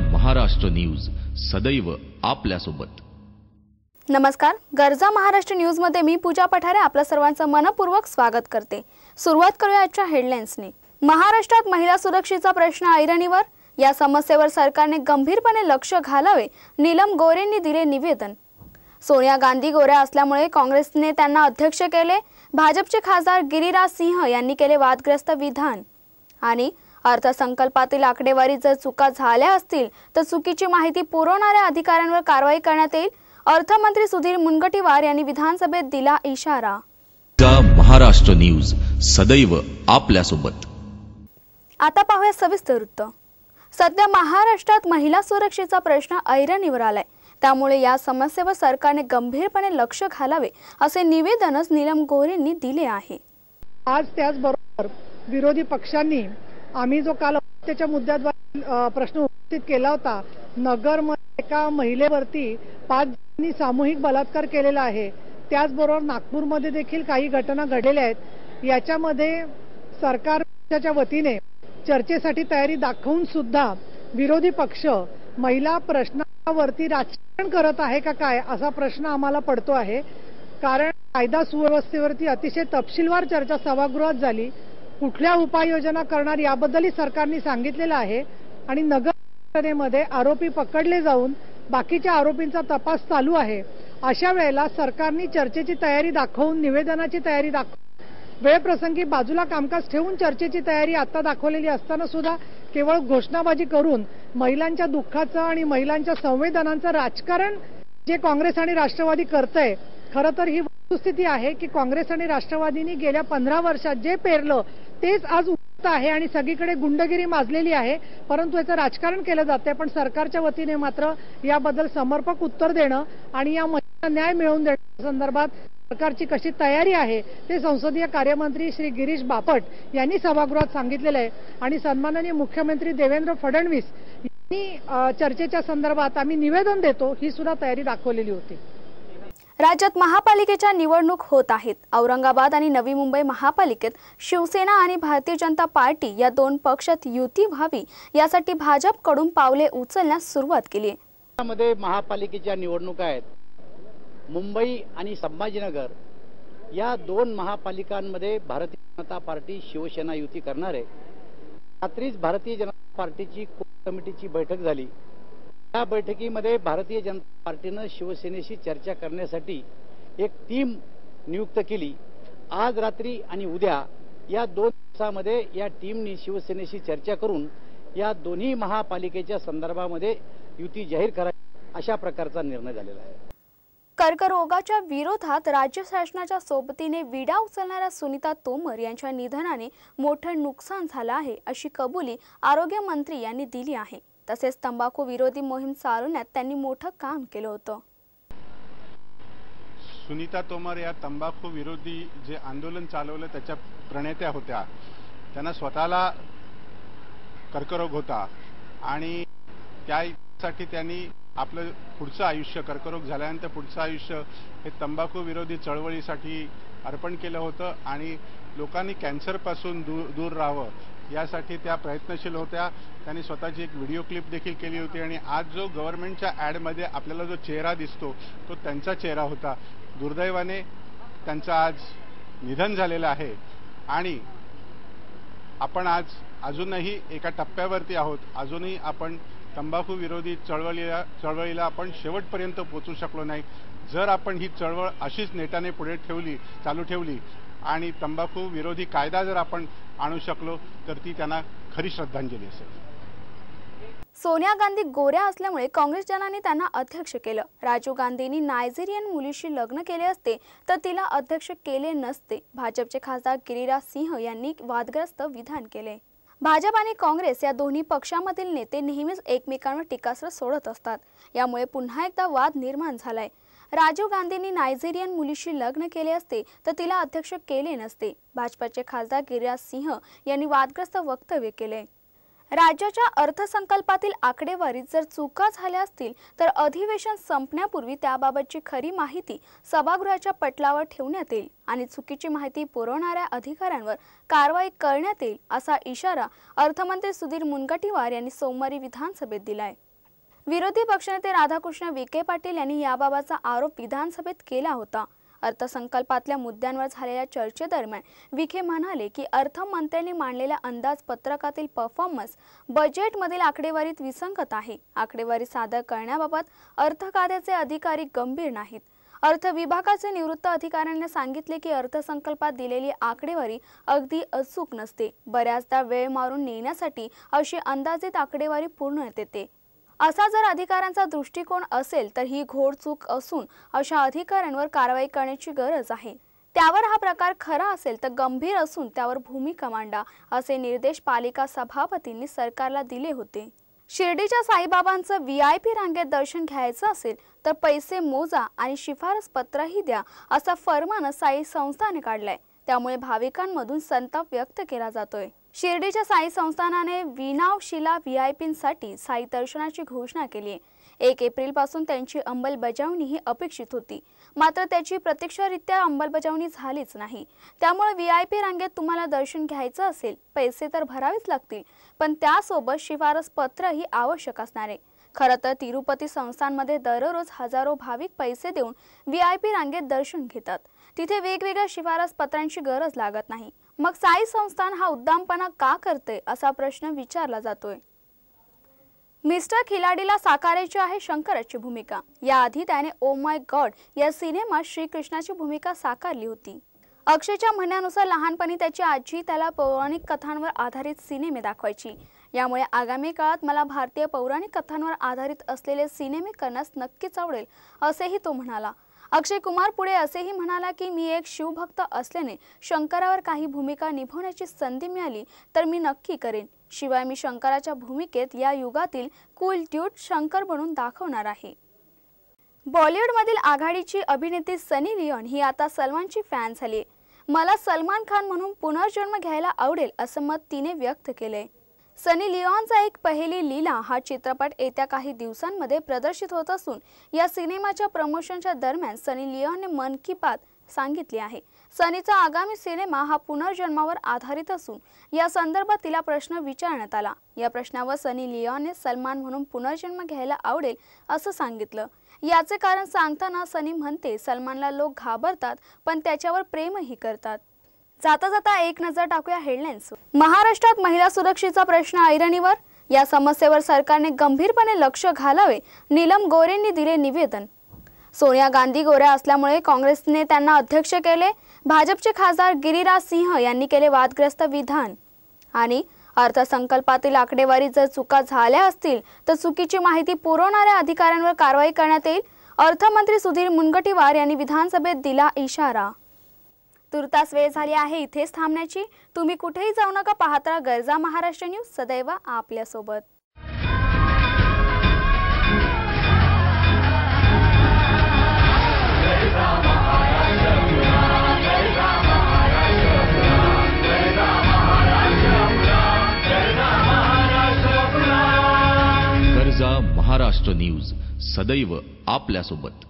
Maharashtra news सदैव आपल्यासोबत। नमस्कार, गरजा महाराष्ट्र न्यूज मध्ये मी पूजा पठारे आपल्या सर्वांचं मनपूर्वक स्वागत करते। सुरुवात करूया आजच्या हेडलाईन्सनी। महाराष्ट्रात महिला सुरक्षेचा प्रश्न ऐरणीवर, या समस्येवर सरकारने गंभीरपणे लक्ष घालावे, नीलम गोरेंनी दिले निवेदन। सोनिया गांधी गोऱ्या असल्यामुळे काँग्रेसने त्यांना अध्यक्ष केले, भाजपचे खासदार गिरिराज सिंह यांनी केले वादग्रस्त विधान। आणि अर्थसंकल्पातील आकडेवारी जर चुका झाल्या असतील तर चुकीची माहिती पुरवणाऱ्या अधिकाऱ्यांवर कारवाई करण्यात येईल, अर्थमंत्री सुधीर मुनगंटीवार यांनी विधानसभेत दिला इशारा। महाराष्ट्र न्यूज सदैव आपल्यासोबत। आता पाहूया सविस्तर वृत्त। सध्या महाराष्ट्रात महिला सुरक्षेचा प्रश्न ऐरणीवर आलाय, त्यामुळे या समस्येवर सरकारने गंभीरपणे लक्ष घालावे असे निवेदनच नीलम गोरेंनी दिले आहे। आज त्याचबरोबर विरोधी पक्षांनी आम्ही जो काल त्याच्या मुद्द्याद्वारे प्रश्न उपस्थित केला होता, नगरमध्ये एका महिलेवरती 5 जणांनी सामूहिक बलात्कार केलेला आहे, त्याचबरोबर नागपूरमध्ये देखील काही घटना घडलेल्या आहेत। याच्यामध्ये सरकारच्या वतीने चर्चेसाठी तयारी दाखवून सुद्धा विरोधी पक्ष महिला प्रश्नावरती राजकारण करत आहे का काय असा प्रश्न आम्हाला पडतो आहे। कारण कायदा सुव्यवस्थेवरती अतिशय तपशीलवार चर्चा सभागृहात झाली, कुठल्या उपाययोजना करणार याबद्दलही सरकारने सांगितलेलं आहे आणि नगर घटनेमध्ये आरोपी पकडले जाऊन बाकीच्या आरोपींचा तपास चालू आहे। अशा वेळेला सरकारने चर्चेची तयारी दाखवून, निवेदनाची तयारी दाखवून, वेळप्रसंगी बाजूला कामकाज ठेवून चर्चेची तयारी आता दाखवलेली असताना सुद्धा केवळ घोषणाबाजी करून महिलांच्या दुःखाचं आणि महिलांच्या संवेदनांचं राजकारण जे काँग्रेस आणि राष्ट्रवादी करतंय, खरं तर ही वस्तुस्थिती आहे की काँग्रेस आणि राष्ट्रवादींनी गेल्या 15 वर्षात जे पेरलं तेच आज उगवत आहे आणि सगळीकडे गुंडगिरी माजलेली आहे, परंतु याचं राजकारण केलं जातंय। पण सरकारच्या वतीने मात्र याबद्दल समर्पक उत्तर देणं आणि या महिलांना न्याय मिळवून देण्याच्या संदर्भात सरकारची कशी तयारी आहे ते संसदीय कार्यमंत्री श्री गिरीश बापट यांनी सभागृहात सांगितलेलं आहे। आणि सन्माननीय मुख्यमंत्री देवेंद्र फडणवीस यांनी चर्चेच्या संदर्भात आम्ही निवेदन देतो ही सुद्धा तयारी दाखवलेली होती। राज्यात महापालिकेच्या निवडणूक होत आहेत। औरंगाबाद आणि नवी मुंबई महापालिकेत शिवसेना आणि भारतीय जनता पार्टी या दोन पक्षात युती व्हावी यासाठी भाजपकडून पावले उचलण्यास सुरुवात केली आहे। यामध्ये महापालिकेच्या निवडणुका आहेत। मुंबई आणि संभाजीनगर या दोन महापालिकांमध्ये भारतीय जनता पार्टी शिवसेना युती करणार आहे। रात्रीच भारतीय जनता पार्टीची कोर कमिटीची बैठक झाली। या बैठकीमध्ये भारतीय जनता पार्टीने शिवसेनेशी चर्चा करण्यासाठी एक टीम नियुक्त केली। आज रात्री आणि उद्या या 2 दिवसामध्ये या टीमनी शिवसेनेशी चर्चा करून या दोन्ही महापालिकेच्या संदर्भामध्ये युती जाहीर करावी अशा प्रकारचा निर्णय झालेला आहे। कर्करोगाच्या विरोधात राज्य शासनाच्या सोबतीने विडा उचलणाऱ्या सुनीता तोमर यांच्या निधनाने मोठं नुकसान झालं आहे अशी कबुली आरोग्य मंत्री यांनी दिली आहे। तसेच तंबाखू विरोधी मोहीम चालवण्यात त्यांनी मोठं काम केलं होतं। सुनीता तोमर या तंबाखू विरोधी जे आंदोलन चालवलं त्याच्या प्रणेत्या होत्या। त्यांना स्वतःला कर्करोग होता आणि त्यासाठी त्यांनी आपलं पुढचं आयुष्य, कर्करोग झाल्यानंतर पुढचं आयुष्य हे तंबाखू विरोधी चळवळीसाठी अर्पण केलं होतं आणि लोकांनी कॅन्सरपासून दूर राहावं यासाठी त्या प्रयत्नशील होत्या। त्यांनी स्वतःची एक व्हिडिओ क्लिप देखील केली होती आणि आज जो गव्हर्नमेंटच्या ॲडमध्ये आपल्याला जो चेहरा दिसतो तो त्यांचा चेहरा होता। दुर्दैवाने त्यांचं आज निधन झालेलं आहे आणि आपण आज अजूनही एका टप्प्यावरती आहोत। अजूनही आपण तंबाखू विरोधी चळवळीला आपण शेवटपर्यंत पोहोचू शकलो नाही। जर आपण ही चळवळ अशीच नेटाने पुढे चालू ठेवली आणि तंबाखू विरोधी कायदा जर आपण आणू शकलो तर ती त्यांना खरी श्रद्धांजली असेल। सोनिया गांधी गोऱ्या असल्यामुळे काँग्रेस जनांनी त्यांना अध्यक्ष केलं। राजीव गांधींनी नायजेरियन मुलीशी लग्न केले असते तर तिला अध्यक्ष केले नसते, भाजपचे खासदार गिरिराज सिंह यांनी वादग्रस्त विधान केले। भाजप आणि काँग्रेस या दोन्ही पक्षांमधील नेते नेहमीच एकमेकांवर टीकास्त्र सोडत असतात, यामुळे पुन्हा एकदा वाद निर्माण झालाय। राजीव गांधींनी नायजेरियन मुलीशी लग्न केले असते तर तिला अध्यक्ष केले नसते, भाजपचे खासदार गिरिराज सिंह यांनी वादग्रस्त वक्तव्य केले। राज्याच्या अर्थसंकल्पातील आकडेवारीत जर चुका झाल्या असतील तर अधिवेशन संपण्यापूर्वी त्याबाबतची खरी माहिती सभागृहाच्या पटलावर ठेवण्यात येईल आणि चुकीची माहिती पुरवणाऱ्या अधिकाऱ्यांवर कारवाई करण्यात येईल असा इशारा अर्थमंत्री सुधीर मुनगंटीवार यांनी सोमवारी विधानसभेत दिलाय। विरोधी पक्षनेते राधाकृष्ण विखे पाटील यांनी याबाबतचा आरोप विधानसभेत केला होता। अर्थसंकल्पातल्या मुद्द्यांवर झालेल्या चर्चेदरम्यान विखे म्हणाले की अर्थमंत्र्यांनी मांडलेल्या अंदाजपत्रकातील परफॉर्मन्स बजेटमधील आकडेवारीत विसंगत आहे। आकडेवारी सादर करण्याबाबत अर्थ खात्याचे अधिकारी गंभीर नाहीत। अर्थ विभागाचे निवृत्त अधिकाऱ्यांनी सांगितले की अर्थसंकल्पात दिलेली आकडेवारी अगदी अचूक नसते। बऱ्याचदा वेळ मारून नेण्यासाठी अशी अंदाजित आकडेवारी पूर्ण येते। असा जर अधिकाऱ्यांचा दृष्टिकोन असेल तर ही घोड चूक असून अशा अधिकाऱ्यांवर कारवाई करण्याची गरज आहे। त्यावर हा प्रकार खरा असेल तर गंभीर असून त्यावर भूमिका मांडा, असे निर्देश पालिका सभापतींनी सरकारला दिले होते। शिर्डीच्या साईबाबांचं VIP रांगेत दर्शन घ्यायचं असेल तर पैसे मोजा आणि शिफारस पत्रही द्या, असा फर्मान साई संस्थाने काढलाय। त्यामुळे भाविकांमधून संताप व्यक्त केला जातोय। शिर्डीच्या साई संस्थानाने विनावशिला VIPंसाठी साई दर्शनाची घोषणा केली आहे। 1 एप्रिलपासून त्यांची अंमलबजावणी ही अपेक्षित होती, मात्र त्याची प्रत्यक्षरित्या अंमलबजावणी झालीच नाही। त्यामुळे VIP रांगेत तुम्हाला दर्शन घ्यायचं असेल, पैसे तर भरावेच लागतील, पण त्यासोबत शिफारस पत्र ही आवश्यक असणार आहे। खरं तर तिरुपती संस्थानमध्ये दररोज हजारो भाविक पैसे देऊन VIP रांगेत दर्शन घेतात। तिथे वेगवेगळ्या शिफारस पत्रांची गरज लागत नाही। मग साई संस्थान हा उद्दामपणा का करते, असा प्रश्न विचारला जातोय। मिस्टर खिलाडीला साकारायची आहे शंकराची भूमिका। याआधी त्याने ओ माय गॉड या सिनेमात श्रीकृष्णाची भूमिका साकारली होती। अक्षयच्या म्हणण्यानुसार लहानपणी त्याची आजी त्याला पौराणिक कथांवर आधारित सिनेमे दाखवायची। यामुळे आगामी काळात मला भारतीय पौराणिक कथांवर आधारित असलेले सिनेमे करण्यास नक्कीच आवडेल, असेही तो म्हणाला। अक्षय कुमार पुढे असेही म्हणाला की मी एक शिवभक्त असल्याने शंकरावर काही भूमिका निभवण्याची संधी मिळाली तर मी नक्की करेन। शिवाय मी शंकराच्या भूमिकेत या युगातील कूल ड्यूड शंकर बनून दाखवणार आहे। बॉलिवूडमधील आघाडीची अभिनेत्री सनी लिओन ही आता सलमानची फॅन झाली। मला सलमान खान म्हणून पुनर्जन्म घ्यायला आवडेल, असं मत तिने व्यक्त केलंय। सनी लिओनचा एक पहेली लीला हा चित्रपट येत्या काही दिवसांमध्ये प्रदर्शित होत असून या सिनेमाच्या प्रमोशनच्या दरम्यान सनी लिओनने मन की बात सांगितले आहे। सनीचा आगामी सिनेमा हा पुनर्जन्मावर आधारित असून या संदर्भात तिला प्रश्न विचारण्यात आला। या प्रश्नावर सनी लिओनने सलमान म्हणून पुनर्जन्म घ्यायला आवडेल असं सांगितलं। याचे कारण सांगताना सनी म्हणते, सलमानला लोक घाबरतात पण त्याच्यावर प्रेमही करतात। जाता जाता एक नजर टाकूया हेडलाईन्स। महाराष्ट्रात महिला सुरक्षेचा प्रश्न ऐरणीवर, या समस्येवर सरकारने गंभीरपणे लक्ष घालावे, नीलम गोरेंनी दिले निवेदन। सोनिया गांधी गोऱ्या असल्यामुळे काँग्रेसने त्यांना अध्यक्ष केले, भाजपचे खासदार गिरिराज सिंह यांनी केले वादग्रस्त विधान। आणि अर्थसंकल्पातील आकडेवारी जर चुका झाल्या असतील तर चुकीची माहिती पुरवणाऱ्या अधिकाऱ्यांवर कारवाई करण्यात येईल, अर्थमंत्री सुधीर मुनगंटीवार यांनी विधानसभेत दिला इशारा। तुर्तास वेळ झाली आहे इथेच थांबण्याची। तुम्ही कुठेही जाऊ नका, पाहत राहा गरजा महाराष्ट्र न्यूज, सदैव आपल्यासोबत। गरजा महाराष्ट्र न्यूज, सदैव आपल्यासोबत।